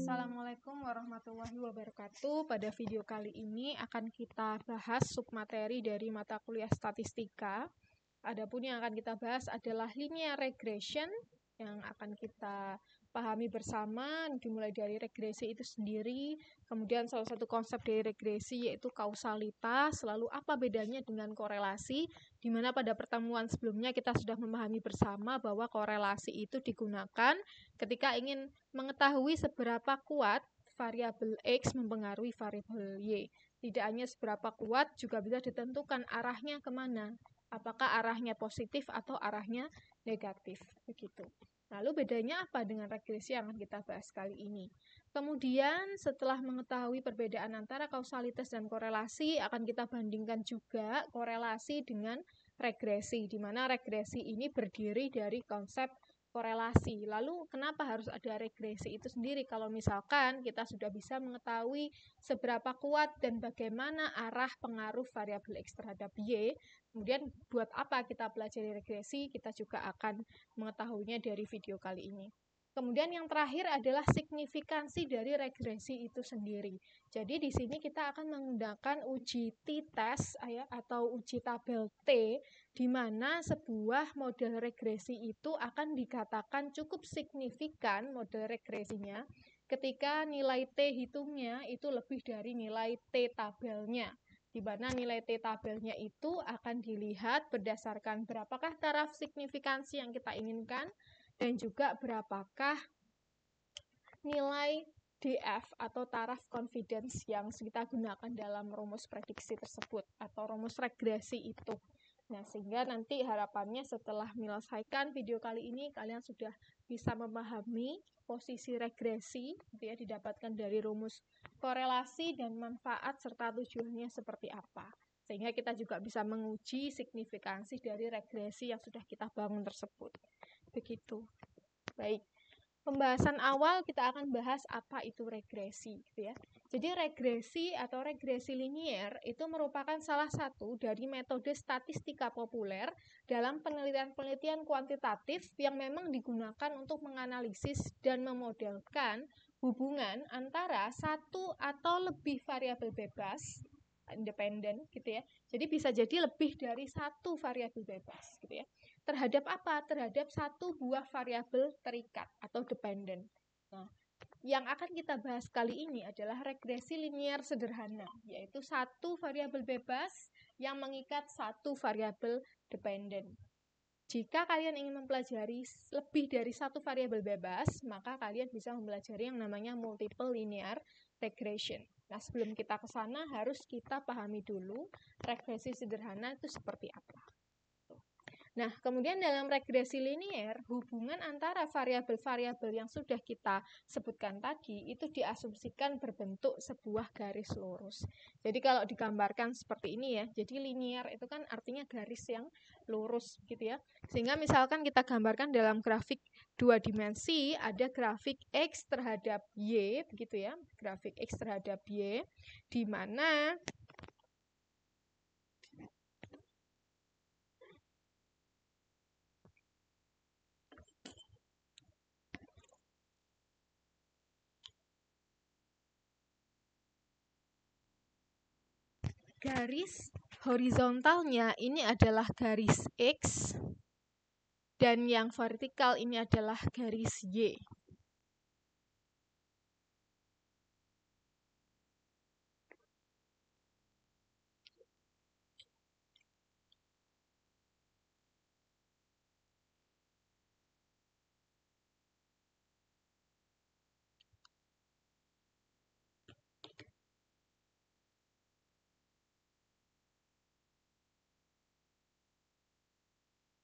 Assalamualaikum warahmatullahi wabarakatuh. Pada video kali ini akan kita bahas submateri dari mata kuliah statistika. Adapun yang akan kita bahas adalah linear regression yang akan kita pahami bersama, dimulai dari regresi itu sendiri, kemudian salah satu konsep dari regresi yaitu kausalitas, lalu apa bedanya dengan korelasi, di mana pada pertemuan sebelumnya kita sudah memahami bersama bahwa korelasi itu digunakan ketika ingin mengetahui seberapa kuat variabel X mempengaruhi variabel Y. Tidak hanya seberapa kuat, juga bisa ditentukan arahnya kemana. Apakah arahnya positif atau arahnya negatif. Begitu. Lalu bedanya apa dengan regresi yang akan kita bahas kali ini? Kemudian setelah mengetahui perbedaan antara kausalitas dan korelasi, akan kita bandingkan juga korelasi dengan regresi, di mana regresi ini berdiri dari konsep korelasi. Lalu kenapa harus ada regresi itu sendiri? Kalau misalkan kita sudah bisa mengetahui seberapa kuat dan bagaimana arah pengaruh variabel X terhadap Y, kemudian buat apa kita pelajari regresi, kita juga akan mengetahuinya dari video kali ini. Kemudian yang terakhir adalah signifikansi dari regresi itu sendiri. Jadi di sini kita akan menggunakan uji t-test atau uji tabel T, di mana sebuah model regresi itu akan dikatakan cukup signifikan model regresinya ketika nilai T hitungnya itu lebih dari nilai T tabelnya. Di mana nilai T tabelnya itu akan dilihat berdasarkan berapakah taraf signifikansi yang kita inginkan, dan juga berapakah nilai DF atau taraf confidence yang kita gunakan dalam rumus prediksi tersebut atau rumus regresi itu. Nah, sehingga nanti harapannya setelah menyelesaikan video kali ini, kalian sudah bisa memahami posisi regresi, gitu ya, didapatkan dari rumus korelasi dan manfaat serta tujuannya seperti apa. Sehingga kita juga bisa menguji signifikansi dari regresi yang sudah kita bangun tersebut. Begitu. Baik. Pembahasan awal kita akan bahas apa itu regresi, gitu ya. Jadi regresi atau regresi linier itu merupakan salah satu dari metode statistika populer dalam penelitian-penelitian kuantitatif yang memang digunakan untuk menganalisis dan memodelkan hubungan antara satu atau lebih variabel bebas independen, gitu ya. Jadi bisa jadi lebih dari satu variabel bebas, gitu ya. Terhadap apa? Terhadap satu buah variabel terikat atau dependen. Nah, yang akan kita bahas kali ini adalah regresi linier sederhana, yaitu satu variabel bebas yang mengikat satu variabel dependen. Jika kalian ingin mempelajari lebih dari satu variabel bebas, maka kalian bisa mempelajari yang namanya multiple linear regression. Nah, sebelum kita ke sana, harus kita pahami dulu regresi sederhana itu seperti apa. Nah, kemudian dalam regresi linier, hubungan antara variabel-variabel yang sudah kita sebutkan tadi, itu diasumsikan berbentuk sebuah garis lurus. Jadi kalau digambarkan seperti ini ya, jadi linier itu kan artinya garis yang lurus, gitu ya. Sehingga misalkan kita gambarkan dalam grafik dua dimensi, ada grafik X terhadap Y, begitu ya, grafik X terhadap Y, di mana garis horizontalnya ini adalah garis X, dan yang vertikal ini adalah garis Y.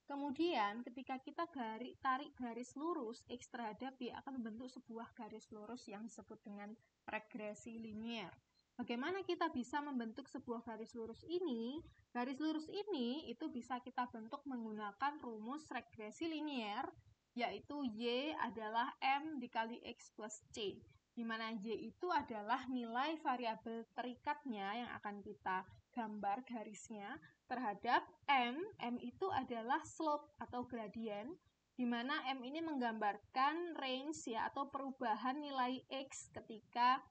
Kemudian ketika kita tarik garis lurus X terhadap Y akan membentuk sebuah garis lurus yang disebut dengan regresi linier. Bagaimana kita bisa membentuk sebuah garis lurus ini? Garis lurus ini itu bisa kita bentuk menggunakan rumus regresi linier, yaitu Y adalah M dikali X plus C, di mana Y itu adalah nilai variabel terikatnya yang akan kita gambar garisnya terhadap M itu adalah slope atau gradien di mana M ini menggambarkan range ya atau perubahan nilai X ketika,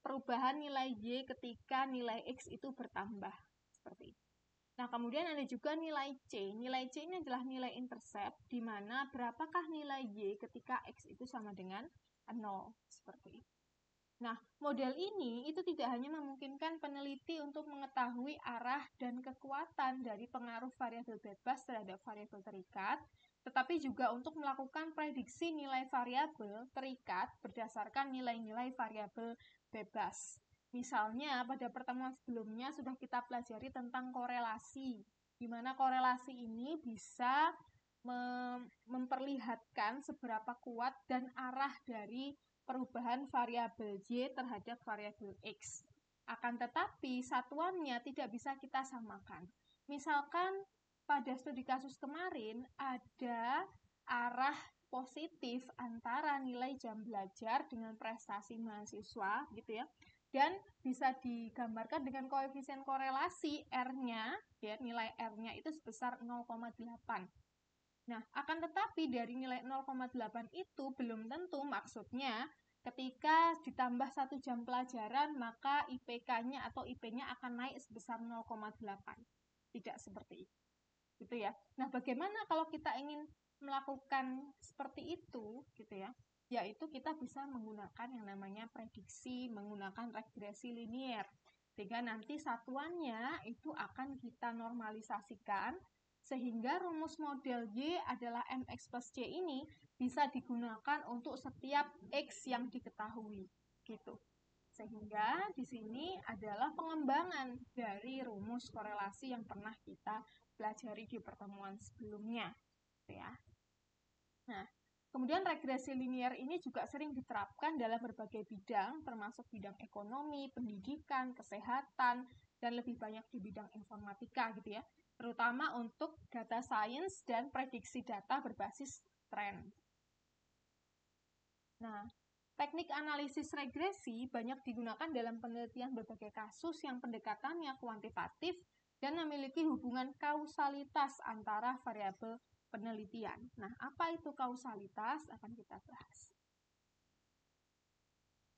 perubahan nilai Y ketika nilai X itu bertambah. Seperti itu. Nah, kemudian ada juga nilai C. Nilai C ini adalah nilai intercept, di mana berapakah nilai Y ketika X itu sama dengan 0. Seperti itu. Nah, model ini itu tidak hanya memungkinkan peneliti untuk mengetahui arah dan kekuatan dari pengaruh variabel bebas terhadap variabel terikat, tetapi juga untuk melakukan prediksi nilai variabel terikat berdasarkan nilai-nilai variabel bebas. Misalnya, pada pertemuan sebelumnya sudah kita pelajari tentang korelasi, di mana korelasi ini bisa memperlihatkan seberapa kuat dan arah dari perubahan variabel Y terhadap variabel X. Akan tetapi, satuannya tidak bisa kita samakan. Misalkan, pada studi kasus kemarin, ada arah positif antara nilai jam belajar dengan prestasi mahasiswa, gitu ya. Dan bisa digambarkan dengan koefisien korelasi R-nya, ya, nilai R-nya itu sebesar 0,8. Nah, akan tetapi dari nilai 0,8 itu belum tentu maksudnya ketika ditambah 1 jam pelajaran, maka IPK-nya atau IP-nya akan naik sebesar 0,8. Tidak seperti itu. Gitu ya. Nah, bagaimana kalau kita ingin melakukan seperti itu, gitu ya, yaitu kita bisa menggunakan yang namanya prediksi, menggunakan regresi linier. Sehingga nanti satuannya itu akan kita normalisasikan, sehingga rumus model Y adalah MX plus C ini bisa digunakan untuk setiap X yang diketahui. Gitu. Sehingga di sini adalah pengembangan dari rumus korelasi yang pernah kita pelajari di pertemuan sebelumnya. Ya. Nah, kemudian regresi linier ini juga sering diterapkan dalam berbagai bidang, termasuk bidang ekonomi, pendidikan, kesehatan, dan lebih banyak di bidang informatika gitu ya, terutama untuk data science dan prediksi data berbasis tren. Nah, teknik analisis regresi banyak digunakan dalam penelitian berbagai kasus yang pendekatannya kuantitatif dan memiliki hubungan kausalitas antara variabel penelitian. Nah, apa itu kausalitas? Akan kita bahas.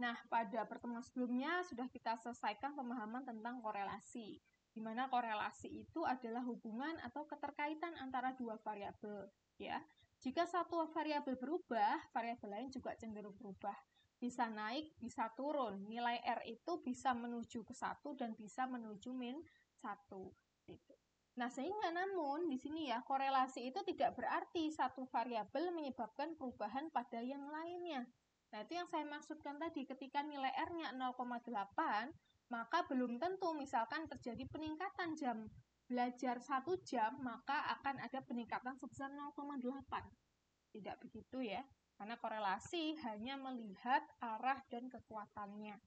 Nah, pada pertemuan sebelumnya sudah kita selesaikan pemahaman tentang korelasi, di mana korelasi itu adalah hubungan atau keterkaitan antara dua variabel, ya. Jika satu variabel berubah, variabel lain juga cenderung berubah. Bisa naik, bisa turun. Nilai R itu bisa menuju ke 1 dan bisa menuju min 1. Gitu. Nah, sehingga namun di sini ya, korelasi itu tidak berarti satu variabel menyebabkan perubahan pada yang lainnya. Nah, itu yang saya maksudkan tadi, ketika nilai R-nya 0,8, maka belum tentu misalkan terjadi peningkatan jam belajar 1 jam, maka akan ada peningkatan sebesar 0,8. Tidak begitu ya, karena korelasi hanya melihat arah dan kekuatannya.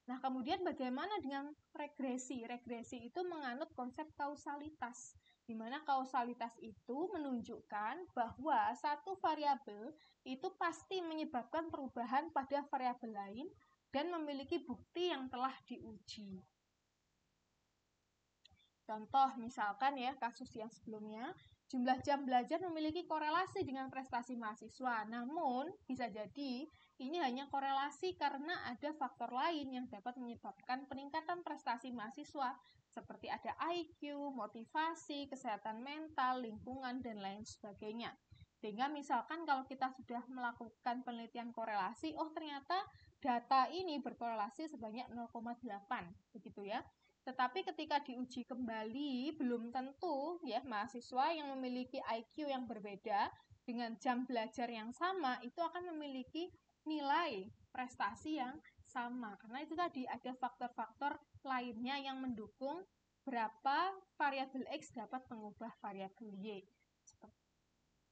Nah, kemudian bagaimana dengan regresi? Regresi itu menganut konsep kausalitas, di mana kausalitas itu menunjukkan bahwa satu variabel itu pasti menyebabkan perubahan pada variabel lain dan memiliki bukti yang telah diuji. Contoh misalkan ya, kasus yang sebelumnya, jumlah jam belajar memiliki korelasi dengan prestasi mahasiswa. Namun, bisa jadi ini hanya korelasi karena ada faktor lain yang dapat menyebabkan peningkatan prestasi mahasiswa, seperti ada IQ, motivasi, kesehatan mental, lingkungan, dan lain sebagainya. Sehingga misalkan kalau kita sudah melakukan penelitian korelasi, oh ternyata data ini berkorelasi sebanyak 0,8, begitu ya. Tetapi ketika diuji kembali, belum tentu ya mahasiswa yang memiliki IQ yang berbeda dengan jam belajar yang sama itu akan memiliki nilai prestasi yang sama. Karena itu tadi ada faktor-faktor lainnya yang mendukung berapa variabel X dapat mengubah variabel Y.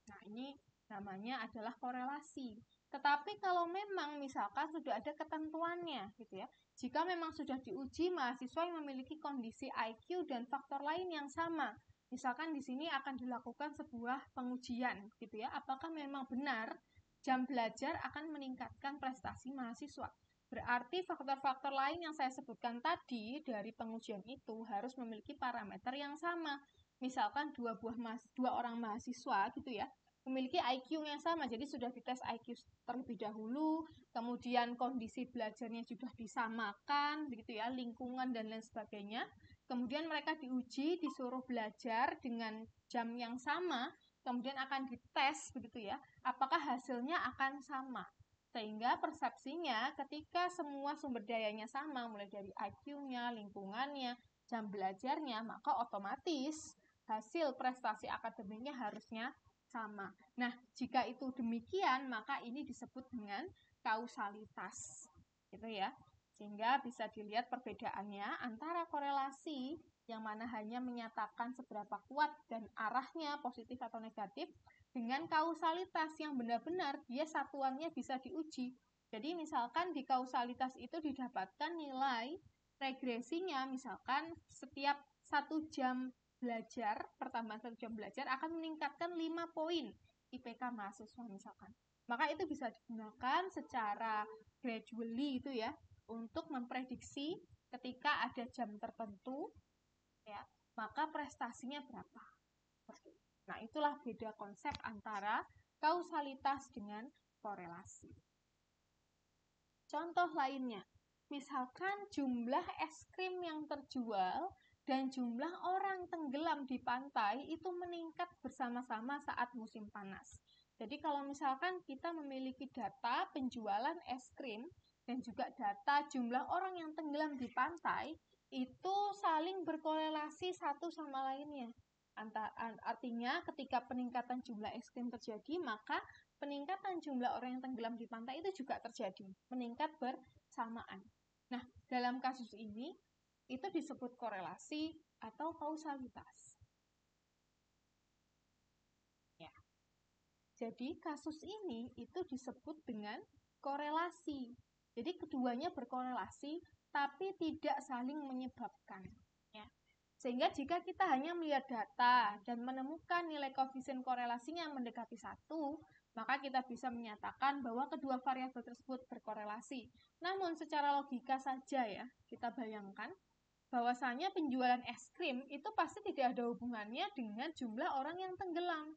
Nah, ini namanya adalah korelasi. Tetapi kalau memang misalkan sudah ada ketentuannya gitu ya. Jika memang sudah diuji mahasiswa yang memiliki kondisi IQ dan faktor lain yang sama. Misalkan di sini akan dilakukan sebuah pengujian gitu ya. Apakah memang benar jam belajar akan meningkatkan prestasi mahasiswa? Berarti faktor-faktor lain yang saya sebutkan tadi dari pengujian itu harus memiliki parameter yang sama. misalkan dua orang mahasiswa gitu ya, memiliki IQ yang sama, jadi sudah dites IQ terlebih dahulu, kemudian kondisi belajarnya sudah disamakan, begitu ya, lingkungan dan lain sebagainya. Kemudian mereka diuji, disuruh belajar dengan jam yang sama, kemudian akan dites, begitu ya, apakah hasilnya akan sama. Sehingga persepsinya ketika semua sumber dayanya sama, mulai dari IQ-nya, lingkungannya, jam belajarnya, maka otomatis hasil prestasi akademiknya harusnya sama. Nah, jika itu demikian, maka ini disebut dengan kausalitas. Gitu ya. Sehingga bisa dilihat perbedaannya antara korelasi yang mana hanya menyatakan seberapa kuat dan arahnya positif atau negatif, dengan kausalitas yang benar-benar dia satuannya bisa diuji. Jadi misalkan di kausalitas itu didapatkan nilai regresinya, misalkan setiap 1 jam belajar, pertambahan 1 jam belajar akan meningkatkan 5 poin IPK mahasiswa misalkan. Maka itu bisa digunakan secara gradually itu ya, untuk memprediksi ketika ada jam tertentu ya, maka prestasinya berapa. Nah, itulah beda konsep antara kausalitas dengan korelasi. Contoh lainnya, misalkan jumlah es krim yang terjual dan jumlah orang tenggelam di pantai itu meningkat bersama-sama saat musim panas. Jadi kalau misalkan kita memiliki data penjualan es krim dan juga data jumlah orang yang tenggelam di pantai, itu saling berkorelasi satu sama lainnya. Artinya ketika peningkatan jumlah es krim terjadi, maka peningkatan jumlah orang yang tenggelam di pantai itu juga terjadi, meningkat bersamaan. Nah, dalam kasus ini, itu disebut korelasi atau kausalitas. Ya. Jadi, kasus ini itu disebut dengan korelasi. Jadi, keduanya berkorelasi, tapi tidak saling menyebabkan. Ya. Sehingga jika kita hanya melihat data dan menemukan nilai koefisien korelasinya yang mendekati 1, maka kita bisa menyatakan bahwa kedua variabel tersebut berkorelasi. Namun secara logika saja ya, kita bayangkan bahwasanya penjualan es krim itu pasti tidak ada hubungannya dengan jumlah orang yang tenggelam.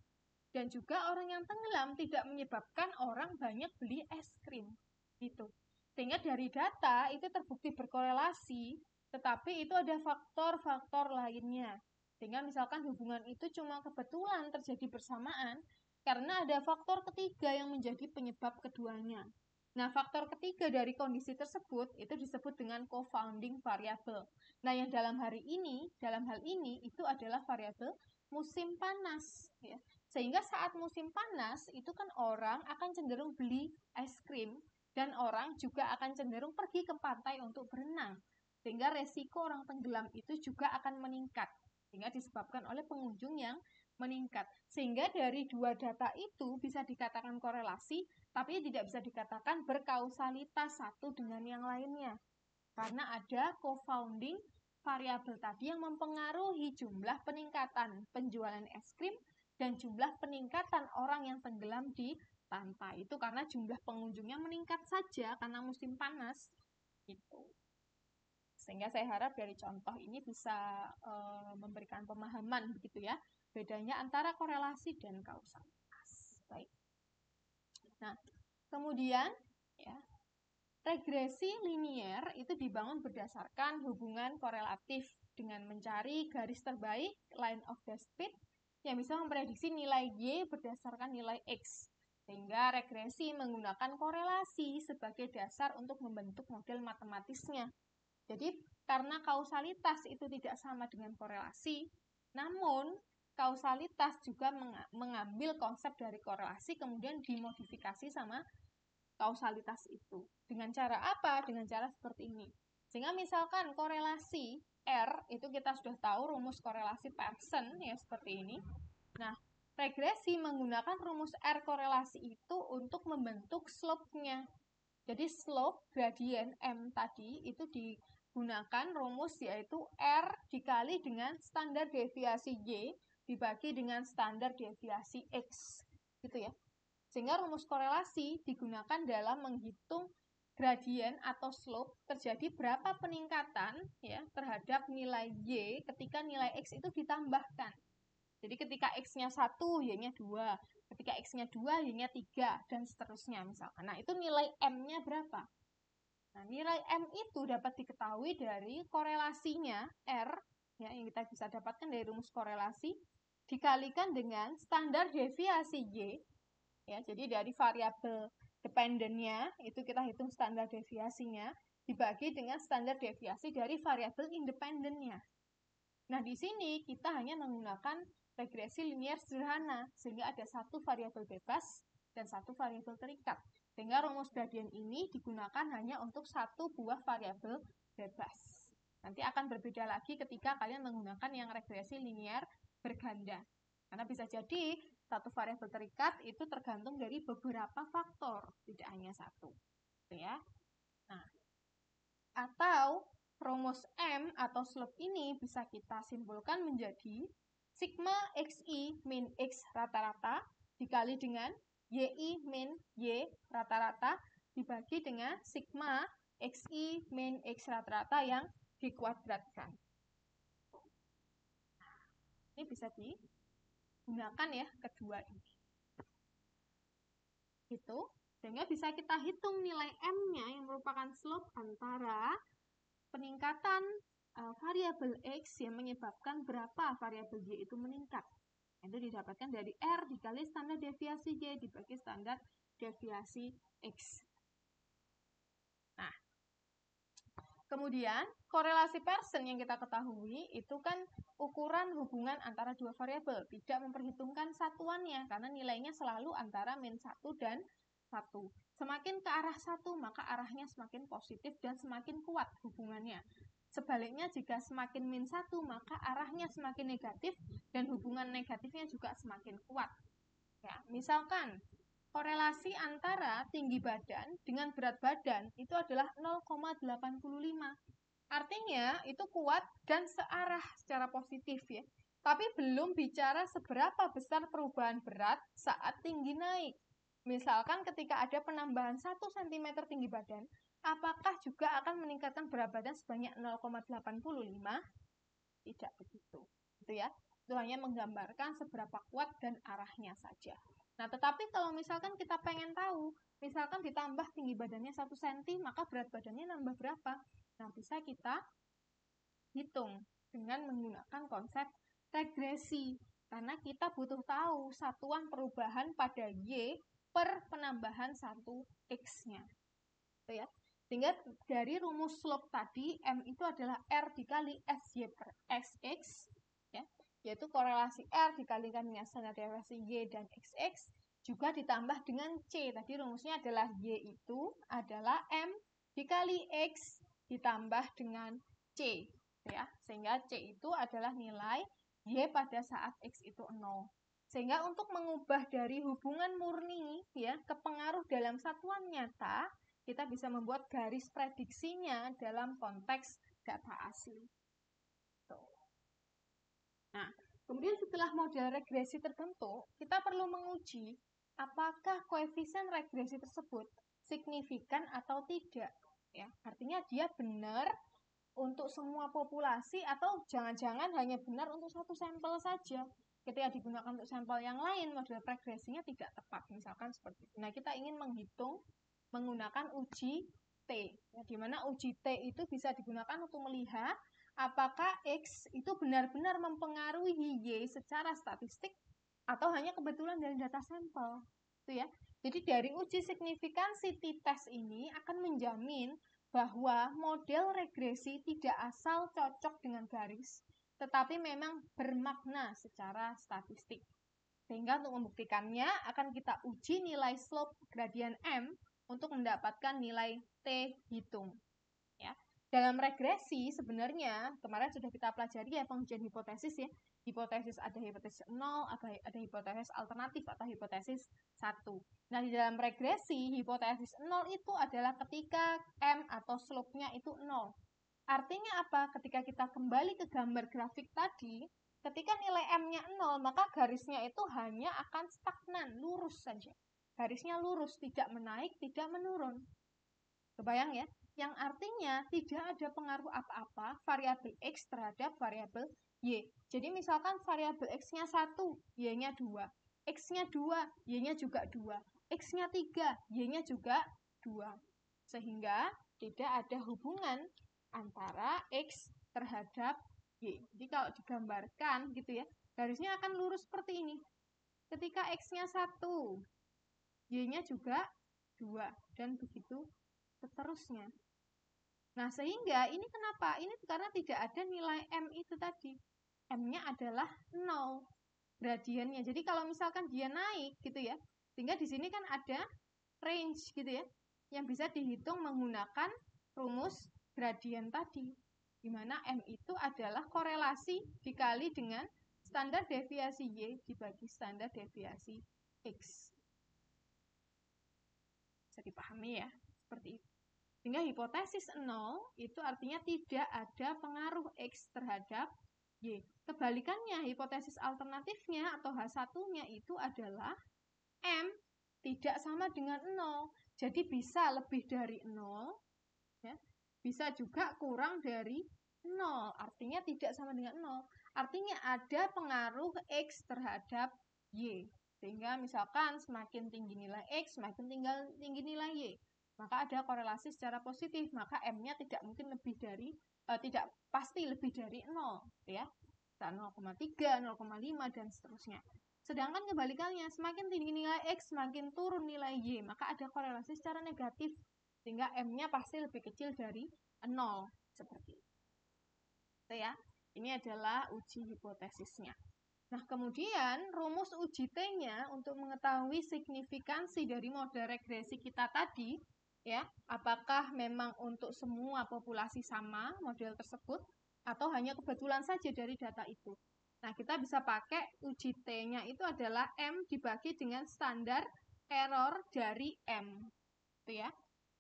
Dan juga orang yang tenggelam tidak menyebabkan orang banyak beli es krim. Gitu. Sehingga dari data itu terbukti berkorelasi, tetapi itu ada faktor-faktor lainnya. Sehingga misalkan hubungan itu cuma kebetulan terjadi bersamaan, karena ada faktor ketiga yang menjadi penyebab keduanya. Nah, faktor ketiga dari kondisi tersebut itu disebut dengan confounding variable. Nah, yang dalam hal ini itu adalah variabel musim panas. Ya. Sehingga saat musim panas, itu kan orang akan cenderung beli es krim, dan orang juga akan cenderung pergi ke pantai untuk berenang. Sehingga resiko orang tenggelam itu juga akan meningkat. Sehingga disebabkan oleh pengunjung yang meningkat. Sehingga dari dua data itu bisa dikatakan korelasi, tapi tidak bisa dikatakan berkausalitas satu dengan yang lainnya. Karena ada confounding variabel tadi yang mempengaruhi jumlah peningkatan penjualan es krim dan jumlah peningkatan orang yang tenggelam di pantai. Itu karena jumlah pengunjungnya meningkat saja karena musim panas. Gitu. Sehingga saya harap dari contoh ini bisa memberikan pemahaman begitu ya, bedanya antara korelasi dan kausalitas. Baik. Nah, kemudian ya, regresi linier itu dibangun berdasarkan hubungan korelatif dengan mencari garis terbaik, line of best fit, yang bisa memprediksi nilai Y berdasarkan nilai X. Sehingga regresi menggunakan korelasi sebagai dasar untuk membentuk model matematisnya. Jadi, karena kausalitas itu tidak sama dengan korelasi, namun kausalitas juga mengambil konsep dari korelasi kemudian dimodifikasi sama kausalitas itu. Dengan cara apa? Dengan cara seperti ini. Sehingga misalkan korelasi R, itu kita sudah tahu rumus korelasi Pearson, ya seperti ini. Nah, regresi menggunakan rumus R korelasi itu untuk membentuk slope-nya. Jadi slope gradien M tadi itu digunakan rumus yaitu R dikali dengan standar deviasi Y dibagi dengan standar deviasi X. Gitu ya. Sehingga rumus korelasi digunakan dalam menghitung gradien atau slope terjadi berapa peningkatan ya terhadap nilai Y ketika nilai X itu ditambahkan. Jadi ketika X-nya 1, Y-nya 2. Ketika X-nya 2, Y-nya 3, dan seterusnya misalkan. Nah, itu nilai M-nya berapa? Nah, nilai M itu dapat diketahui dari korelasinya R, ya, yang kita bisa dapatkan dari rumus korelasi, dikalikan dengan standar deviasi Y, ya, jadi dari variabel dependennya, itu kita hitung standar deviasinya, dibagi dengan standar deviasi dari variabel independennya. Nah, di sini kita hanya menggunakan regresi linear sederhana, sehingga ada satu variabel bebas dan satu variabel terikat. Sehingga rumus gradien ini digunakan hanya untuk satu buah variabel bebas. Nanti akan berbeda lagi ketika kalian menggunakan yang regresi linear berganda. Karena bisa jadi satu variabel terikat itu tergantung dari beberapa faktor, tidak hanya satu. Gitu ya. Nah, atau rumus M atau slope ini bisa kita simpulkan menjadi sigma XI min X rata-rata dikali dengan YI min Y rata-rata dibagi dengan sigma XI min X rata-rata yang dikuadratkan. Ini bisa digunakan ya kedua ini. Itu, sehingga bisa kita hitung nilai M-nya yang merupakan slope antara peningkatan variabel X yang menyebabkan berapa variabel Y itu meningkat. Itu didapatkan dari R dikali standar deviasi Y dibagi standar deviasi X. Nah, kemudian korelasi Pearson yang kita ketahui itu kan ukuran hubungan antara dua variabel, tidak memperhitungkan satuannya karena nilainya selalu antara min 1 dan 1. Semakin ke arah 1, maka arahnya semakin positif dan semakin kuat hubungannya. Sebaliknya, jika semakin min 1, maka arahnya semakin negatif dan hubungan negatifnya juga semakin kuat. Ya, misalkan, korelasi antara tinggi badan dengan berat badan itu adalah 0,85. Artinya, itu kuat dan searah secara positif ya. Tapi belum bicara seberapa besar perubahan berat saat tinggi naik. Misalkan ketika ada penambahan 1 cm tinggi badan, apakah juga akan meningkatkan berat badan sebanyak 0,85? Tidak begitu. Gitu ya. Itu hanya menggambarkan seberapa kuat dan arahnya saja. Nah, tetapi kalau misalkan kita pengen tahu, misalkan ditambah tinggi badannya 1 cm, maka berat badannya nambah berapa? Nah, bisa kita hitung dengan menggunakan konsep regresi. Karena kita butuh tahu satuan perubahan pada Y per penambahan 1 X-nya. Gitu ya. Sehingga dari rumus slope tadi, M itu adalah R dikali SY per XX, ya, yaitu korelasi R dikalikan dengan standar deviasi Y dan XX, juga ditambah dengan C. Tadi rumusnya adalah Y itu adalah M dikali X ditambah dengan C. Ya. Sehingga C itu adalah nilai Y pada saat X itu 0. Sehingga untuk mengubah dari hubungan murni ya ke pengaruh dalam satuan nyata, kita bisa membuat garis prediksinya dalam konteks data asli. Nah, kemudian setelah model regresi terbentuk, kita perlu menguji apakah koefisien regresi tersebut signifikan atau tidak. Ya, artinya dia benar untuk semua populasi atau jangan-jangan hanya benar untuk satu sampel saja. Ketika digunakan untuk sampel yang lain, model regresinya tidak tepat, misalkan seperti itu. Nah, kita ingin menghitung menggunakan uji T, ya, di mana uji T itu bisa digunakan untuk melihat apakah X itu benar-benar mempengaruhi Y secara statistik atau hanya kebetulan dari data sampel. Itu ya. Jadi dari uji signifikansi t-test ini akan menjamin bahwa model regresi tidak asal cocok dengan garis, tetapi memang bermakna secara statistik. Sehingga untuk membuktikannya akan kita uji nilai slope gradien M untuk mendapatkan nilai T hitung. Ya. Dalam regresi sebenarnya kemarin sudah kita pelajari ya pengujian hipotesis ya. Hipotesis ada hipotesis 0, ada hipotesis alternatif atau hipotesis 1. Nah, di dalam regresi hipotesis 0 itu adalah ketika M atau slope-nya itu 0. Artinya apa? Ketika kita kembali ke gambar grafik tadi, ketika nilai M-nya 0, maka garisnya itu hanya akan stagnan, lurus saja. Garisnya lurus, tidak menaik, tidak menurun. Kebayang ya? yang artinya tidak ada pengaruh apa-apa variabel X terhadap variabel Y. Jadi misalkan variabel X-nya 1, Y-nya 2. X-nya 2, Y-nya juga 2. X-nya 3, Y-nya juga 2. Sehingga tidak ada hubungan antara X terhadap Y. Jadi kalau digambarkan gitu ya, garisnya akan lurus seperti ini. Ketika X-nya 1, Y-nya juga 2. Dan begitu seterusnya. Nah, sehingga ini kenapa? Ini karena tidak ada nilai M itu tadi. M-nya adalah 0 gradiennya. Jadi kalau misalkan dia naik gitu ya, sehingga di sini kan ada range gitu ya, yang bisa dihitung menggunakan rumus gradien tadi. Di mana M itu adalah korelasi dikali dengan standar deviasi Y dibagi standar deviasi X. Bisa dipahami ya, seperti itu. Sehingga hipotesis 0 itu artinya tidak ada pengaruh X terhadap Y. Kebalikannya, hipotesis alternatifnya atau H1-nya itu adalah M tidak sama dengan 0. Jadi bisa lebih dari 0, ya. Bisa juga kurang dari 0. Artinya tidak sama dengan 0. Artinya ada pengaruh X terhadap Y. Sehingga misalkan semakin tinggi nilai X, semakin tinggi nilai Y. Maka ada korelasi secara positif, maka M-nya tidak mungkin lebih dari, tidak pasti lebih dari 0, ya. 0,3, 0,5, dan seterusnya. Sedangkan kebalikannya, semakin tinggi nilai X, semakin turun nilai Y, maka ada korelasi secara negatif, sehingga M-nya pasti lebih kecil dari 0, seperti itu. Ya, ini adalah uji hipotesisnya. Nah, kemudian rumus uji T-nya untuk mengetahui signifikansi dari model regresi kita tadi, ya, apakah memang untuk semua populasi sama model tersebut, atau hanya kebetulan saja dari data itu. Nah, kita bisa pakai uji T-nya itu adalah M dibagi dengan standar error dari M. Itu ya.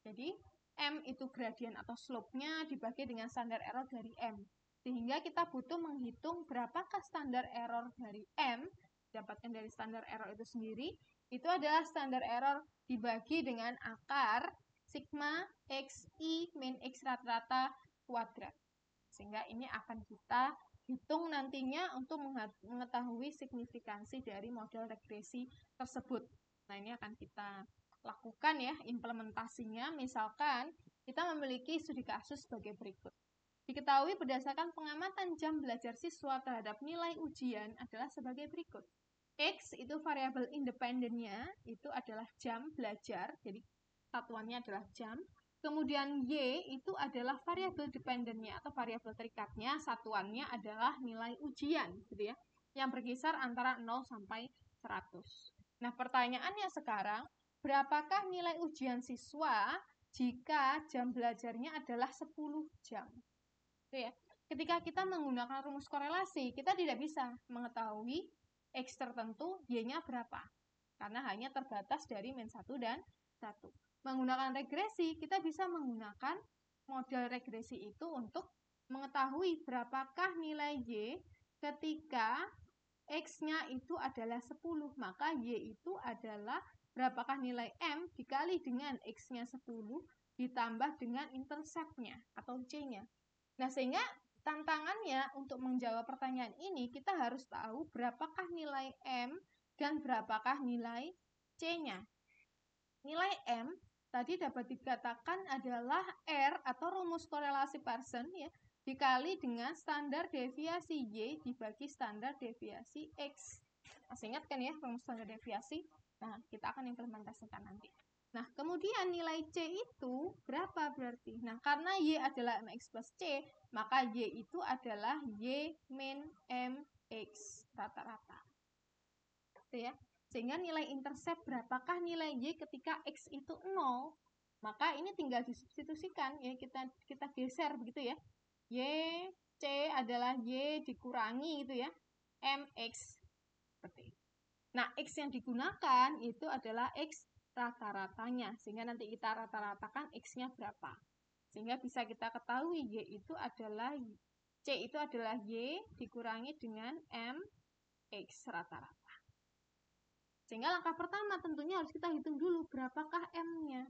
Jadi, M itu gradien atau slope-nya dibagi dengan standar error dari M. Sehingga kita butuh menghitung berapakah standar error dari M, dapatkan dari standar error itu sendiri, itu adalah standar error dibagi dengan akar sigma XI min X rata-rata kuadrat. Sehingga ini akan kita hitung nantinya untuk mengetahui signifikansi dari model regresi tersebut. Nah, ini akan kita lakukan ya implementasinya. Misalkan kita memiliki studi kasus sebagai berikut. Diketahui berdasarkan pengamatan jam belajar siswa terhadap nilai ujian adalah sebagai berikut. X itu variabel independennya, itu adalah jam belajar, jadi satuannya adalah jam. Kemudian Y itu adalah variabel dependennya atau variabel terikatnya, satuannya adalah nilai ujian, gitu ya, yang berkisar antara 0 sampai 100. Nah, pertanyaannya sekarang, berapakah nilai ujian siswa jika jam belajarnya adalah 10 jam? Ya. Ketika kita menggunakan rumus korelasi, kita tidak bisa mengetahui X tertentu, Y-nya berapa. Karena hanya terbatas dari min 1 dan 1. Menggunakan regresi, kita bisa menggunakan model regresi itu untuk mengetahui berapakah nilai Y ketika X-nya itu adalah 10. Maka Y itu adalah berapakah nilai M dikali dengan X-nya 10 ditambah dengan intercept-nya atau C-nya. Nah, sehingga tantangannya untuk menjawab pertanyaan ini, kita harus tahu berapakah nilai M dan berapakah nilai C-nya. Nilai M tadi dapat dikatakan adalah R atau rumus korelasi Pearson ya, dikali dengan standar deviasi Y dibagi standar deviasi X. Masih ingat kan ya rumus standar deviasi? Nah, kita akan implementasikan nanti. Nah, kemudian nilai C itu berapa berarti? Nah, karena Y adalah MX plus C, maka Y itu adalah Y min MX rata-rata. Gitu ya. Sehingga nilai intercept berapakah nilai Y ketika X itu 0? Maka ini tinggal disubstitusikan ya, kita geser begitu ya. Y C adalah Y dikurangi gitu ya. MX seperti itu. Nah, X yang digunakan itu adalah X rata-ratanya, sehingga nanti kita rata-ratakan X-nya berapa. Sehingga bisa kita ketahui Y itu adalah C itu adalah Y dikurangi dengan M X rata-rata. Sehingga langkah pertama tentunya harus kita hitung dulu berapakah M-nya.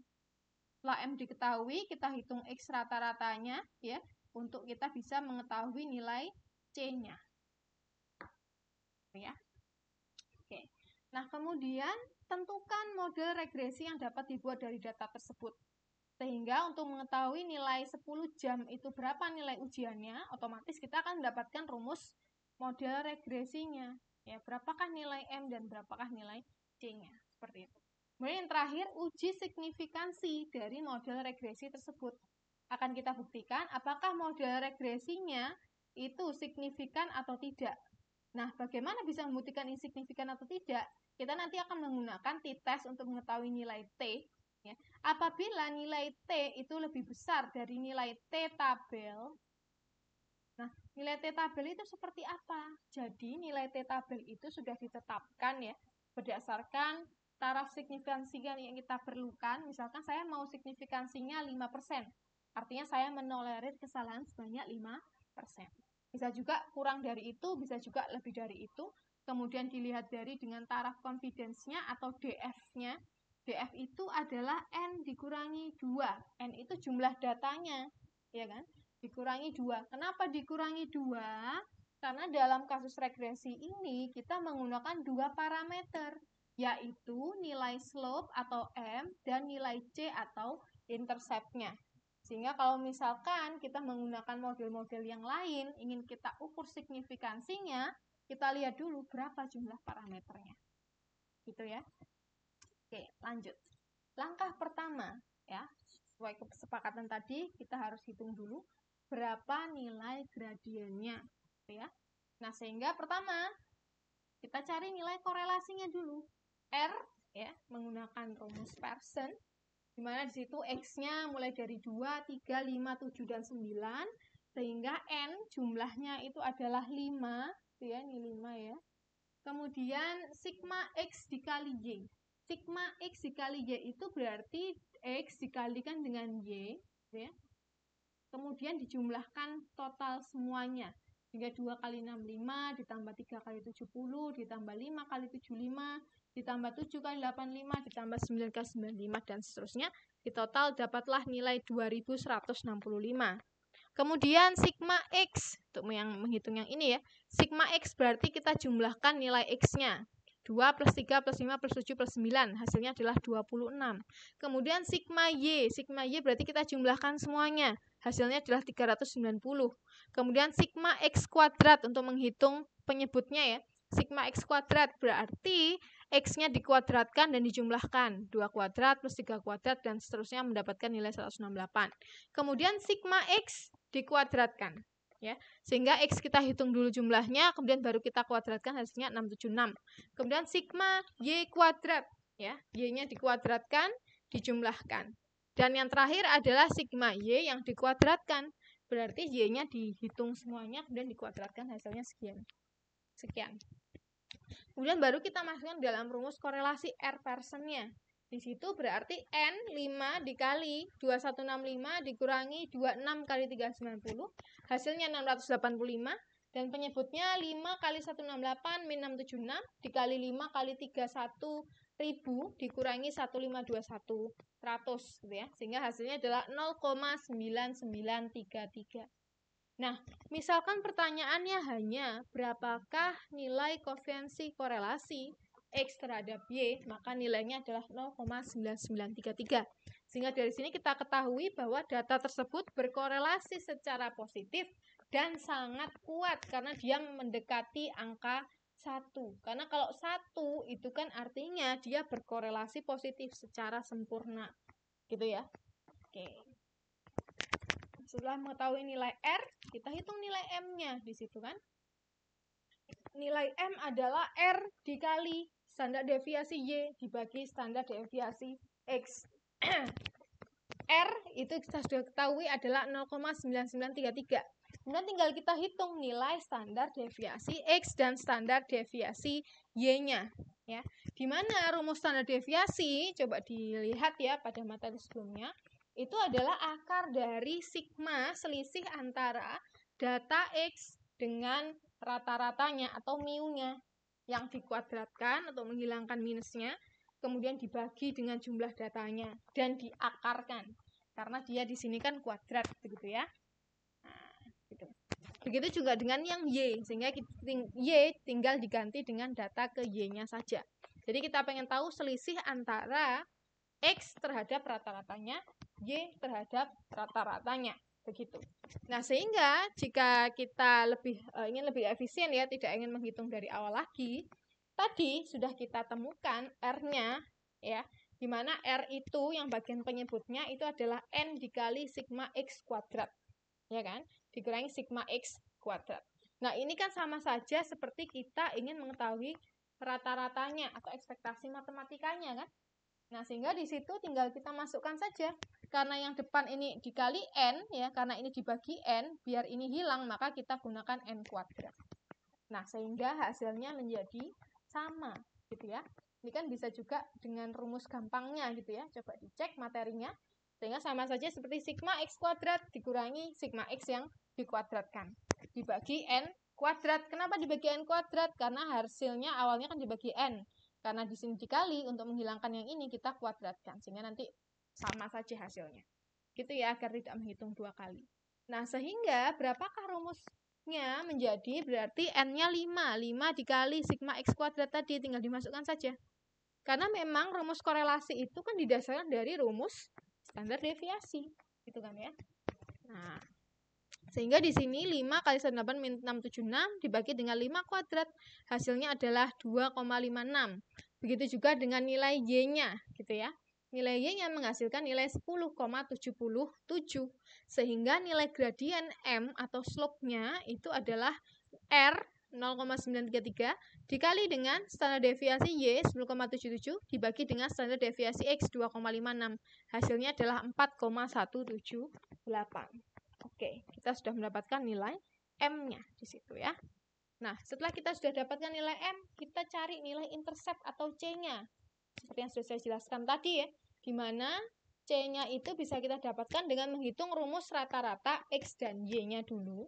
Setelah M diketahui, kita hitung X rata-ratanya ya, untuk kita bisa mengetahui nilai C-nya. Ya. Oke. Nah, kemudian tentukan model regresi yang dapat dibuat dari data tersebut. Sehingga untuk mengetahui nilai 10 jam itu berapa nilai ujiannya, otomatis kita akan mendapatkan rumus model regresinya. Ya, berapakah nilai M dan berapakah nilai C-nya. Seperti itu. Kemudian yang terakhir, uji signifikansi dari model regresi tersebut. Akan kita buktikan apakah model regresinya itu signifikan atau tidak. Nah, bagaimana bisa membuktikan ini signifikan atau tidak? Kita nanti akan menggunakan t-test untuk mengetahui nilai T. Ya. Apabila nilai T itu lebih besar dari nilai T tabel, nah, nilai T tabel itu seperti apa? Jadi, nilai T tabel itu sudah ditetapkan ya, berdasarkan taraf signifikansi yang kita perlukan. Misalkan saya mau signifikansinya 5%. Artinya saya menolerir kesalahan sebanyak 5%. Bisa juga kurang dari itu, bisa juga lebih dari itu. Kemudian dilihat dari dengan taraf confidence-nya atau DF-nya. DF itu adalah N dikurangi 2. N itu jumlah datanya, ya kan? Dikurangi 2. Kenapa dikurangi 2? Karena dalam kasus regresi ini kita menggunakan dua parameter, yaitu nilai slope atau M dan nilai C atau intercept-nya. Sehingga kalau misalkan kita menggunakan model-model yang lain, ingin kita ukur signifikansinya, kita lihat dulu berapa jumlah parameternya. Gitu ya. Oke, lanjut. Langkah pertama, ya, sesuai kesepakatan tadi, kita harus hitung dulu berapa nilai gradiennya. Ya. Nah, sehingga pertama, kita cari nilai korelasinya dulu. R, ya, menggunakan rumus Pearson, di mana di situ X-nya mulai dari 2, 3, 5, 7, dan 9, sehingga N jumlahnya itu adalah 5, ya, ini 5 ya. Kemudian sigma X dikali Y. Sigma X dikali Y itu berarti X dikalikan dengan Y, ya. Kemudian dijumlahkan total semuanya. Hingga 2 kali 6, 5, ditambah 3 kali 70, ditambah 5 kali 75, ditambah 7 kali 85, ditambah 9 kali 95, dan seterusnya. Di total dapatlah nilai 2165. Kemudian sigma X, untuk yang menghitung yang ini ya, sigma X berarti kita jumlahkan nilai X-nya. 2 plus 3 plus 5 plus 7 plus 9, hasilnya adalah 26. Kemudian sigma Y berarti kita jumlahkan semuanya, hasilnya adalah 390. Kemudian sigma X kuadrat untuk menghitung penyebutnya ya, sigma X kuadrat berarti X-nya dikuadratkan dan dijumlahkan, 2 kuadrat plus 3 kuadrat dan seterusnya mendapatkan nilai 168. Kemudian sigma X dikuadratkan, ya, sehingga X kita hitung dulu jumlahnya, kemudian baru kita kuadratkan, hasilnya 676. Kemudian sigma Y kuadrat, ya, Y-nya dikuadratkan, dijumlahkan. Dan yang terakhir adalah sigma Y yang dikuadratkan, berarti Y-nya dihitung semuanya, kemudian dikuadratkan, hasilnya sekian. Kemudian baru kita masukkan dalam rumus korelasi R Pearson-nya. Di situ berarti N 5 dikali 2165 dikurangi 26 kali 390, hasilnya 685, dan penyebutnya 5 kali 168 min 676 dikali 5 kali 31.000 dikurangi 1521 100, gitu ya. Sehingga hasilnya adalah 0,9933. Nah, misalkan pertanyaannya hanya berapakah nilai koefiensi korelasi X terhadap Y, maka nilainya adalah 0,9933. Sehingga dari sini kita ketahui bahwa data tersebut berkorelasi secara positif dan sangat kuat karena dia mendekati angka 1. Karena kalau 1 itu kan artinya dia berkorelasi positif secara sempurna. Gitu ya. Oke. Setelah mengetahui nilai R, kita hitung nilai M-nya di situ kan. Nilai M adalah R dikali standar deviasi Y dibagi standar deviasi X. R itu kita sudah ketahui adalah 0,9933. Kemudian tinggal kita hitung nilai standar deviasi X dan standar deviasi Y-nya. Ya. Di mana rumus standar deviasi, coba dilihat ya pada materi sebelumnya, itu adalah akar dari sigma selisih antara data X dengan rata-ratanya atau mu-nya yang dikuadratkan atau menghilangkan minusnya. kemudian dibagi dengan jumlah datanya, dan diakarkan. Karena dia di sini kan kuadrat, begitu ya. Nah, gitu. Begitu juga dengan yang Y, sehingga Y tinggal diganti dengan data ke Y-nya saja. Jadi kita pengen tahu selisih antara X terhadap rata-ratanya, Y terhadap rata-ratanya. Begitu. Nah, sehingga jika kita ingin lebih efisien ya, tidak ingin menghitung dari awal lagi, tadi sudah kita temukan R-nya ya, di mana R itu yang bagian penyebutnya itu adalah N dikali sigma X kuadrat. Ya kan? Dikurangi sigma X kuadrat. Nah, ini kan sama saja seperti kita ingin mengetahui rata-ratanya atau ekspektasi matematikanya kan? Nah, sehingga di situ tinggal kita masukkan saja. Karena yang depan ini dikali N, ya, karena ini dibagi N, biar ini hilang, maka kita gunakan N kuadrat. Nah, sehingga hasilnya menjadi sama, gitu ya. Ini kan bisa juga dengan rumus gampangnya, gitu ya. Coba dicek materinya. Sehingga sama saja seperti sigma X kuadrat dikurangi sigma X yang dikuadratkan. Dibagi N kuadrat. Kenapa dibagi N kuadrat? Karena hasilnya awalnya kan dibagi N. Karena di sini dikali, untuk menghilangkan yang ini kita kuadratkan. Sehingga nanti sama saja hasilnya. Gitu ya, agar tidak menghitung dua kali. Nah, sehingga berapakah rumusnya menjadi berarti N-nya 5. 5 dikali sigma X kuadrat tadi, tinggal dimasukkan saja. Karena memang rumus korelasi itu kan didasarkan dari rumus standar deviasi. Gitu kan ya. Nah, sehingga di sini 5 kali 18 min 676 dibagi dengan 5 kuadrat. Hasilnya adalah 2,56. Begitu juga dengan nilai Y-nya, gitu ya. Nilai Y-nya menghasilkan nilai 10,77. Sehingga nilai gradien M atau slope-nya itu adalah R 0,933 dikali dengan standar deviasi Y 10,77 dibagi dengan standar deviasi X 2,56. Hasilnya adalah 4,178. Oke, kita sudah mendapatkan nilai M-nya di situ ya. Nah, setelah kita sudah dapatkan nilai M, kita cari nilai intercept atau C-nya. Seperti yang sudah saya jelaskan tadi ya, di mana C-nya itu bisa kita dapatkan dengan menghitung rumus rata-rata X dan Y-nya dulu.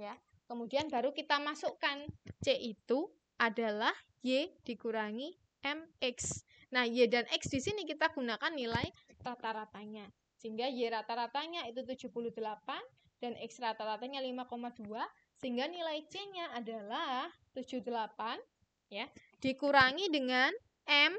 Ya. Kemudian baru kita masukkan C itu adalah Y dikurangi MX. Nah, Y dan X di sini kita gunakan nilai rata-ratanya. Sehingga Y rata-ratanya itu 78 dan X rata-ratanya 5,2. Sehingga nilai C-nya adalah 78 ya, dikurangi dengan M.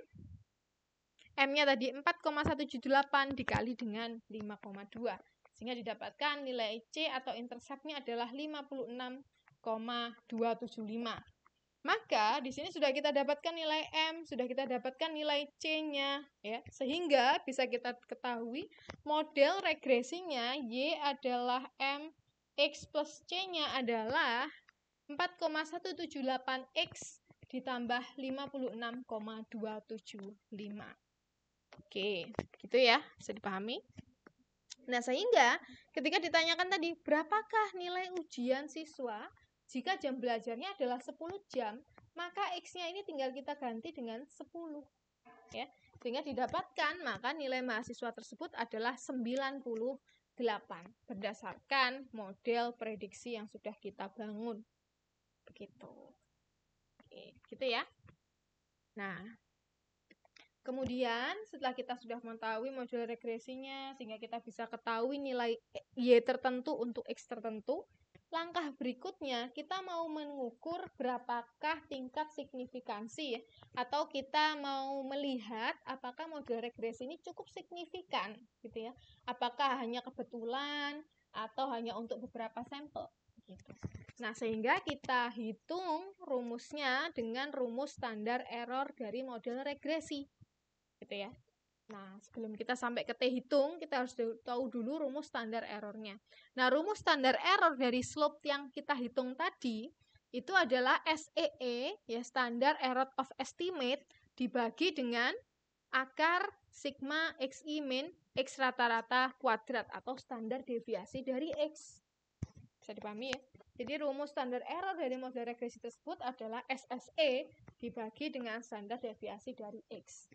M-nya tadi 4,178 dikali dengan 5,2. Sehingga didapatkan nilai C atau intercept-nya adalah 56,275. Maka di sini sudah kita dapatkan nilai M, sudah kita dapatkan nilai C-nya ya. Sehingga bisa kita ketahui model regresinya Y adalah M, X plus C-nya adalah 4,178X ditambah 56,275. Oke, gitu ya, bisa dipahami. Nah, sehingga ketika ditanyakan tadi, berapakah nilai ujian siswa jika jam belajarnya adalah 10 jam, maka X-nya ini tinggal kita ganti dengan 10. Ya, sehingga didapatkan, maka nilai mahasiswa tersebut adalah 98 berdasarkan model prediksi yang sudah kita bangun. Begitu. Oke, gitu ya. Nah, kemudian setelah kita sudah mengetahui model regresinya, sehingga kita bisa ketahui nilai Y tertentu untuk X tertentu, langkah berikutnya kita mau mengukur berapakah tingkat signifikansi ya, atau kita mau melihat apakah model regresi ini cukup signifikan gitu ya. Apakah hanya kebetulan atau hanya untuk beberapa sampel gitu. Nah, sehingga kita hitung rumusnya dengan rumus standar error dari model regresi. Gitu ya. Nah, sebelum kita sampai ke T hitung, kita harus tahu dulu rumus standar errornya. Nah, rumus standar error dari slope yang kita hitung tadi, itu adalah SEE, ya, standard error of estimate, dibagi dengan akar sigma XI min X rata-rata kuadrat, atau standar deviasi dari X. Bisa dipahami ya? Jadi, rumus standar error dari model regresi tersebut adalah SSE dibagi dengan standar deviasi dari X.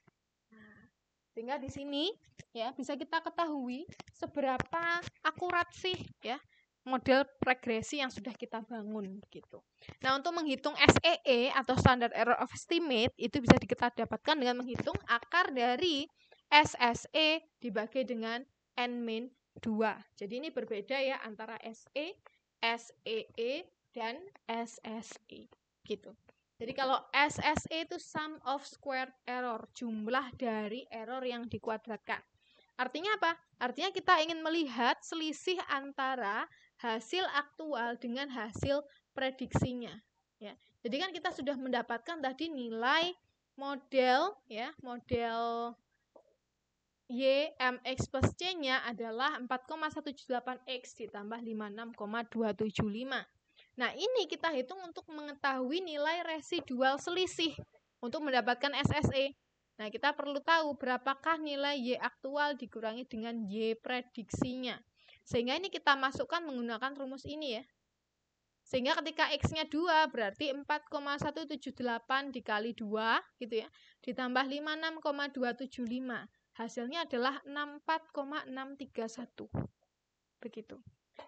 Sehingga di sini ya bisa kita ketahui seberapa akurat sih ya model regresi yang sudah kita bangun gitu. Nah, untuk menghitung SEE atau Standard Error of Estimate itu bisa kita dapatkan dengan menghitung akar dari SSE dibagi dengan N-2. Jadi ini berbeda ya antara SE, SEE, dan SSE gitu. Jadi kalau SSE itu sum of squared error, jumlah dari error yang dikuadratkan. Artinya apa? Artinya kita ingin melihat selisih antara hasil aktual dengan hasil prediksinya. Ya. Jadi kan kita sudah mendapatkan tadi nilai model ya, model Y MX plus C-nya adalah 4,178X ditambah 56,275. Nah, ini kita hitung untuk mengetahui nilai residual selisih untuk mendapatkan SSE. Nah, kita perlu tahu berapakah nilai Y aktual dikurangi dengan Y prediksinya. Sehingga ini kita masukkan menggunakan rumus ini ya. Sehingga ketika X-nya 2 berarti 4,178 dikali 2 gitu ya. Ditambah 56,275. Hasilnya adalah 64,631. Begitu.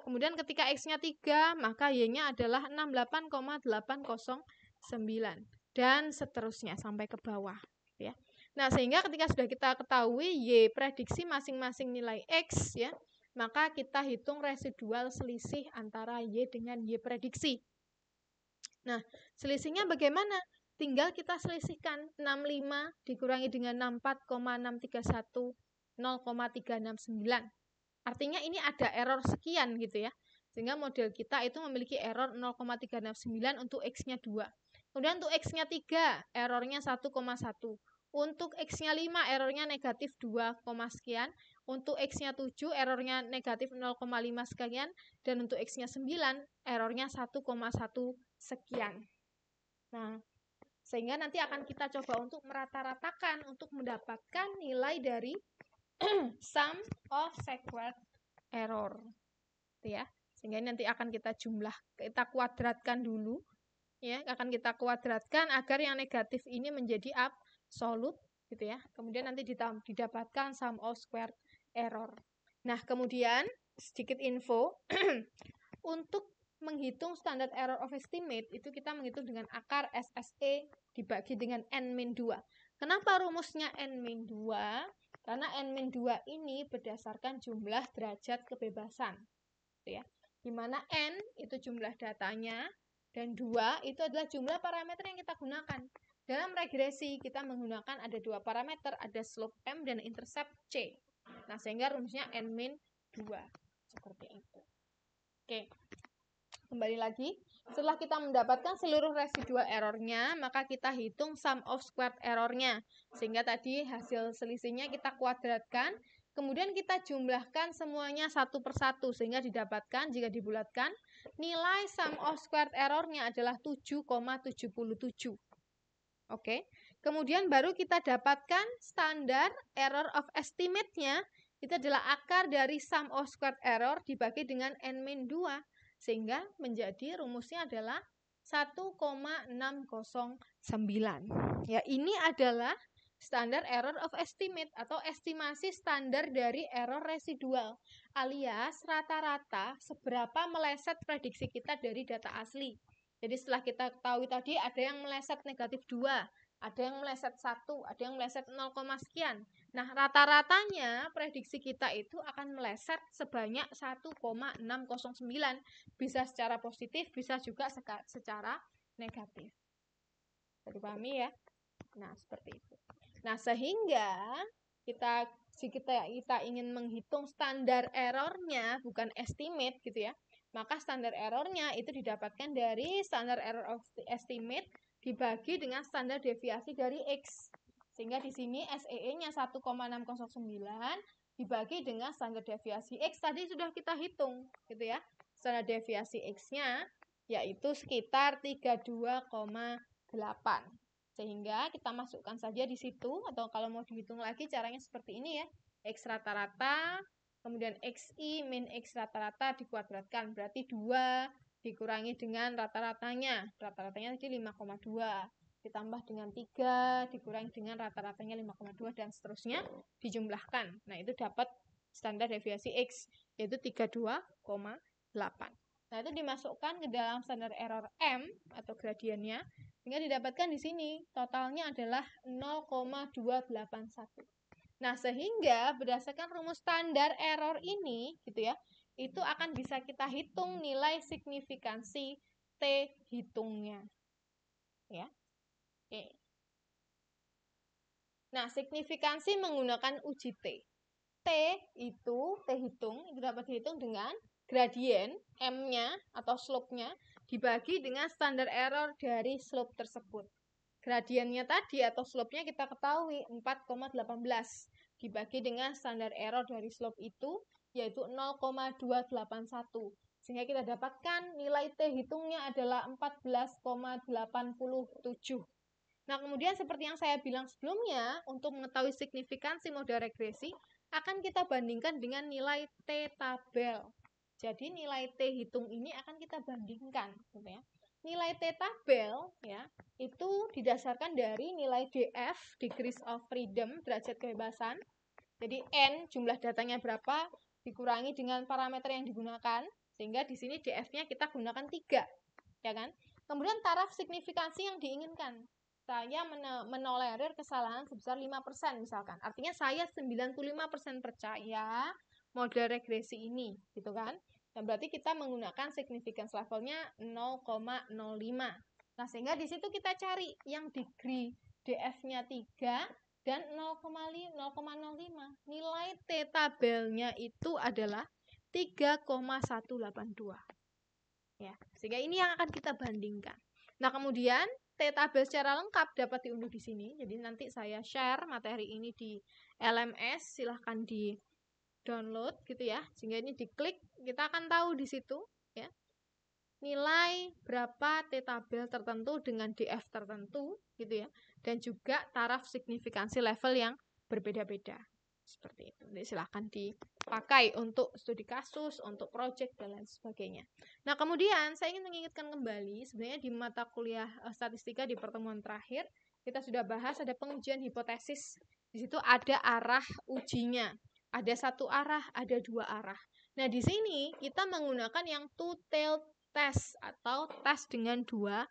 Kemudian ketika X-nya 3, maka Y-nya adalah 68,809. Dan seterusnya sampai ke bawah. Ya. Nah, sehingga ketika sudah kita ketahui Y prediksi masing-masing nilai X, ya, maka kita hitung residual selisih antara Y dengan Y prediksi. Nah, selisihnya bagaimana? Tinggal kita selisihkan 65 dikurangi dengan 64,631, 0,369. Artinya ini ada error sekian gitu ya. Sehingga model kita itu memiliki error 0,369 untuk X-nya 2. Kemudian untuk X-nya 3, errornya 1,1. Untuk X-nya 5, errornya negatif 2, sekian. Untuk X-nya 7, errornya negatif 0,5 sekian. Dan untuk X-nya 9, errornya 1,1 sekian. Nah, sehingga nanti akan kita coba untuk merata-ratakan untuk mendapatkan nilai dari sum of squared error. Ya. Sehingga nanti akan kita kuadratkan dulu. Ya, akan kita kuadratkan agar yang negatif ini menjadi absolut gitu ya. Kemudian nanti didapatkan sum of squared error. Nah, kemudian sedikit info untuk menghitung standard error of estimate itu kita menghitung dengan akar SSE dibagi dengan N-2. Kenapa rumusnya N-2? Karena N-2 ini berdasarkan jumlah derajat kebebasan. Ya. Di mana N itu jumlah datanya dan 2 itu adalah jumlah parameter yang kita gunakan. Dalam regresi kita menggunakan ada 2 parameter, ada slope M dan intercept C. Nah, sehingga rumusnya N-2. Seperti itu. Oke. Kembali lagi, setelah kita mendapatkan seluruh residual errornya, maka kita hitung sum of squared errornya. Sehingga tadi hasil selisihnya kita kuadratkan, kemudian kita jumlahkan semuanya satu persatu, sehingga didapatkan, jika dibulatkan, nilai sum of squared errornya adalah 7,77. Oke, kemudian baru kita dapatkan standar error of estimate-nya, itu adalah akar dari sum of squared error dibagi dengan N-2. Sehingga menjadi rumusnya adalah 1,609. Ya, ini adalah standar error of estimate atau estimasi standar dari error residual, alias rata-rata seberapa meleset prediksi kita dari data asli. Jadi setelah kita ketahui tadi ada yang meleset negatif 2, ada yang meleset 1, ada yang meleset 0, sekian. Nah, rata-ratanya prediksi kita itu akan meleset sebanyak 1,609. Bisa secara positif, bisa juga secara negatif. Bisa dipahami ya? Nah, seperti itu. Nah, sehingga kita ingin menghitung standar errornya, bukan estimate gitu ya, maka standar errornya itu didapatkan dari standar error of estimate dibagi dengan standar deviasi dari X. Sehingga di sini SEE-nya 1,609 dibagi dengan standar deviasi X tadi sudah kita hitung gitu ya. Standar deviasi X-nya yaitu sekitar 32,8. Sehingga kita masukkan saja di situ, atau kalau mau dihitung lagi caranya seperti ini ya. X rata-rata, kemudian XI min X rata-rata dikuadratkan, berarti 2 dikurangi dengan rata-ratanya. Rata-ratanya tadi 5,2. Ditambah dengan 3 dikurangi dengan rata-ratanya 5,2 dan seterusnya dijumlahkan. Nah, itu dapat standar deviasi X, yaitu 32,8. Nah, itu dimasukkan ke dalam standar error M atau gradiennya, sehingga didapatkan di sini totalnya adalah 0,281. Nah, sehingga berdasarkan rumus standar error ini, gitu ya, itu akan bisa kita hitung nilai signifikansi T hitungnya. Ya. Oke. Nah, signifikansi menggunakan uji T. T hitung, itu dapat dihitung dengan gradien M-nya atau slope-nya dibagi dengan standar error dari slope tersebut. Gradiennya tadi atau slope-nya kita ketahui 4,18 dibagi dengan standar error dari slope itu yaitu 0,281. Sehingga kita dapatkan nilai T hitungnya adalah 14,87. Nah, kemudian seperti yang saya bilang sebelumnya, untuk mengetahui signifikansi model regresi, akan kita bandingkan dengan nilai T tabel. Jadi nilai T hitung ini akan kita bandingkan, gitu ya. Nilai T tabel ya, itu didasarkan dari nilai DF, degrees of freedom, derajat kebebasan. Jadi N jumlah datanya berapa dikurangi dengan parameter yang digunakan, sehingga di sini DF-nya kita gunakan 3, ya kan? Kemudian taraf signifikansi yang diinginkan. Saya menolerir kesalahan sebesar 5% misalkan. Artinya saya 95% percaya model regresi ini, gitu kan? Dan berarti kita menggunakan significance levelnya 0,05. Nah, sehingga di situ kita cari yang degree DF-nya 3 dan 0,05. Nilai T tabelnya itu adalah 3,182. Ya, sehingga ini yang akan kita bandingkan. Nah, kemudian T tabel secara lengkap dapat diunduh di sini. Jadi nanti saya share materi ini di LMS, silahkan di download gitu ya. Sehingga ini diklik, kita akan tahu di situ ya. Nilai berapa T tabel tertentu dengan DF tertentu gitu ya. Dan juga taraf signifikansi level yang berbeda-beda. Seperti itu. Jadi silahkan dipakai untuk studi kasus, untuk project, dan lain sebagainya. Nah, kemudian saya ingin mengingatkan kembali, sebenarnya di mata kuliah statistika di pertemuan terakhir, kita sudah bahas ada pengujian hipotesis. Di situ ada arah ujinya. Ada 1 arah, ada 2 arah. Nah, di sini kita menggunakan yang two-tailed test atau tes dengan 2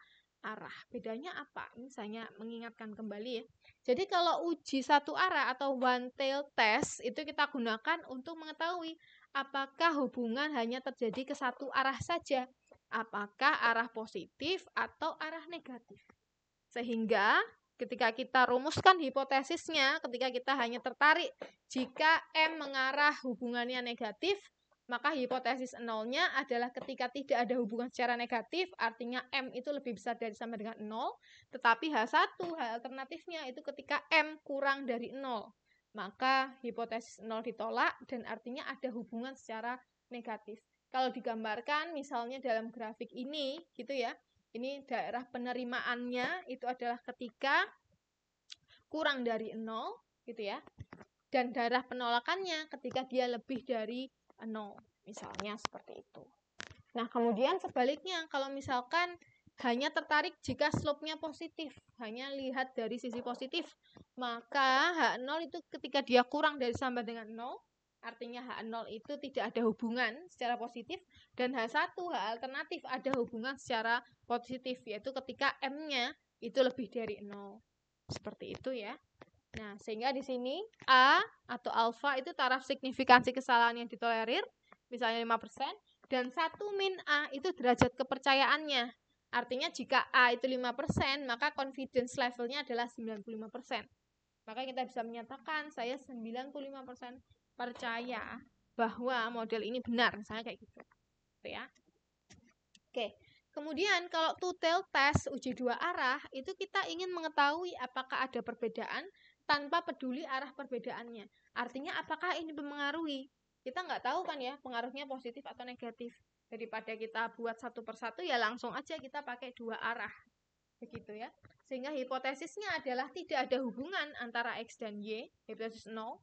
arah. Bedanya apa? Ini saya mengingatkan kembali ya. Jadi kalau uji 1 arah atau one tail test itu kita gunakan untuk mengetahui apakah hubungan hanya terjadi ke 1 arah saja. Apakah arah positif atau arah negatif. Sehingga ketika kita rumuskan hipotesisnya, ketika kita hanya tertarik jika M mengarah hubungannya negatif, maka hipotesis nolnya adalah ketika tidak ada hubungan secara negatif, artinya M itu lebih besar dari sama dengan 0, tetapi H1, hal alternatifnya itu ketika M kurang dari 0, maka hipotesis 0 ditolak dan artinya ada hubungan secara negatif. Kalau digambarkan misalnya dalam grafik ini, gitu ya, ini daerah penerimaannya itu adalah ketika kurang dari 0, gitu ya, dan daerah penolakannya ketika dia lebih dari 0, misalnya seperti itu. Nah, kemudian sebaliknya, kalau misalkan hanya tertarik jika slope-nya positif, hanya lihat dari sisi positif, maka H0 itu ketika dia kurang dari sama dengan 0, artinya H0 itu tidak ada hubungan secara positif, dan H1, H alternatif, ada hubungan secara positif, yaitu ketika M-nya itu lebih dari 0. Seperti itu ya. Nah, sehingga di sini A atau alfa itu taraf signifikansi kesalahan yang ditolerir, misalnya 5%, dan 1 min A itu derajat kepercayaannya. Artinya jika A itu 5%, maka confidence levelnya adalah 95%. Maka kita bisa menyatakan saya 95% percaya bahwa model ini benar, misalnya kayak gitu. Ya. Oke. Kemudian kalau two-tailed test uji 2 arah, itu kita ingin mengetahui apakah ada perbedaan tanpa peduli arah perbedaannya. Artinya apakah ini mempengaruhi? Kita nggak tahu kan ya, pengaruhnya positif atau negatif. Daripada kita buat satu persatu, ya langsung aja kita pakai 2 arah. Begitu ya. Sehingga hipotesisnya adalah tidak ada hubungan antara X dan Y, hipotesis 0.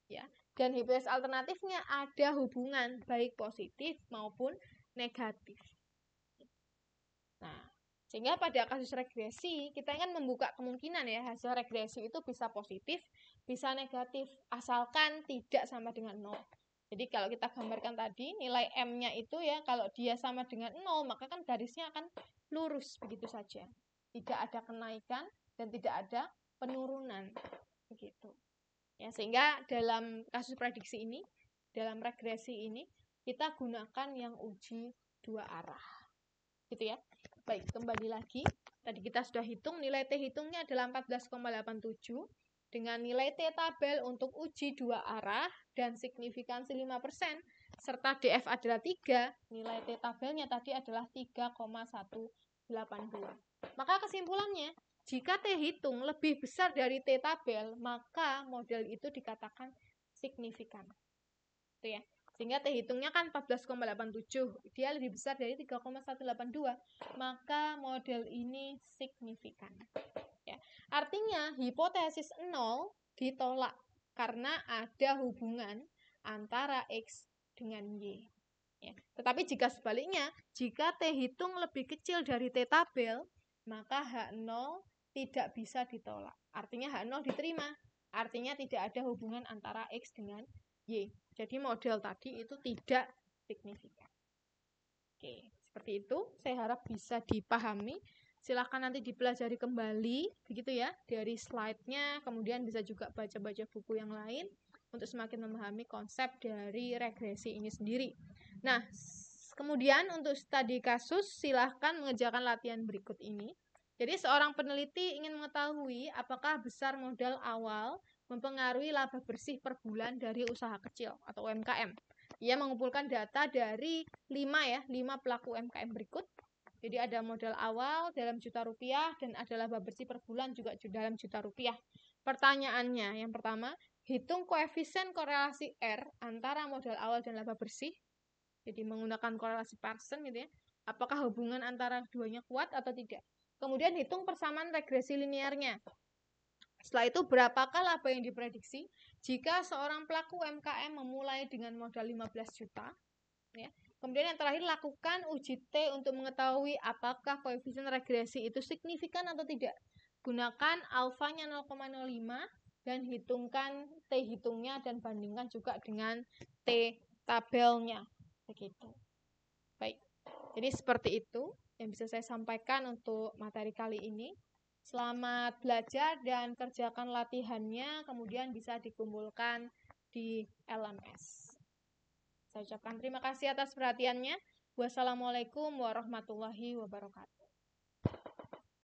Ya. Dan hipotesis alternatifnya ada hubungan baik positif maupun negatif. Nah, sehingga pada kasus regresi, kita ingin membuka kemungkinan ya, hasil regresi itu bisa positif, bisa negatif, asalkan tidak sama dengan 0. Jadi kalau kita gambarkan tadi, nilai M-nya itu ya, kalau dia sama dengan 0, maka kan garisnya akan lurus begitu saja. Tidak ada kenaikan dan tidak ada penurunan. Begitu. Ya, sehingga dalam kasus prediksi ini, dalam regresi ini, kita gunakan yang uji dua arah. Gitu ya. Baik, kembali lagi. Tadi kita sudah hitung, nilai T hitungnya adalah 14,87. Dengan nilai T tabel untuk uji dua arah dan signifikansi 5%, serta DF adalah 3, nilai T tabelnya tadi adalah 3,182. Maka kesimpulannya, jika T hitung lebih besar dari T tabel, maka model itu dikatakan signifikan. Itu ya. Sehingga T hitungnya kan 14,87, dia lebih besar dari 3,182, maka model ini signifikan. Ya. Artinya hipotesis 0 ditolak karena ada hubungan antara X dengan Y. Ya. Tetapi jika sebaliknya, jika T hitung lebih kecil dari T tabel, maka H0 tidak bisa ditolak. Artinya H0 diterima. Artinya tidak ada hubungan antara X dengan Y. Jadi model tadi itu tidak signifikan. Oke, seperti itu. Saya harap bisa dipahami. Silahkan nanti dipelajari kembali, begitu ya, dari slide-nya, kemudian bisa juga baca-baca buku yang lain untuk semakin memahami konsep dari regresi ini sendiri. Nah, kemudian untuk studi kasus, silahkan mengerjakan latihan berikut ini. Jadi seorang peneliti ingin mengetahui apakah besar modal awal mempengaruhi laba bersih per bulan dari usaha kecil atau UMKM. Ia mengumpulkan data dari 5 pelaku UMKM berikut. Jadi ada modal awal dalam juta rupiah dan ada laba bersih per bulan juga dalam juta rupiah. Pertanyaannya yang pertama, hitung koefisien korelasi R antara modal awal dan laba bersih. Jadi menggunakan korelasi Pearson gitu ya. Apakah hubungan antara keduanya kuat atau tidak? Kemudian hitung persamaan regresi linearnya. Setelah itu berapakah laba yang diprediksi jika seorang pelaku UMKM memulai dengan modal 15 juta? Ya. Kemudian yang terakhir, lakukan uji T untuk mengetahui apakah koefisien regresi itu signifikan atau tidak. Gunakan alfanya 0,05 dan hitungkan T hitungnya dan bandingkan juga dengan T tabelnya. Begitu. Baik, jadi seperti itu yang bisa saya sampaikan untuk materi kali ini. Selamat belajar dan kerjakan latihannya, kemudian bisa dikumpulkan di LMS. Saya ucapkan terima kasih atas perhatiannya. Wassalamualaikum warahmatullahi wabarakatuh.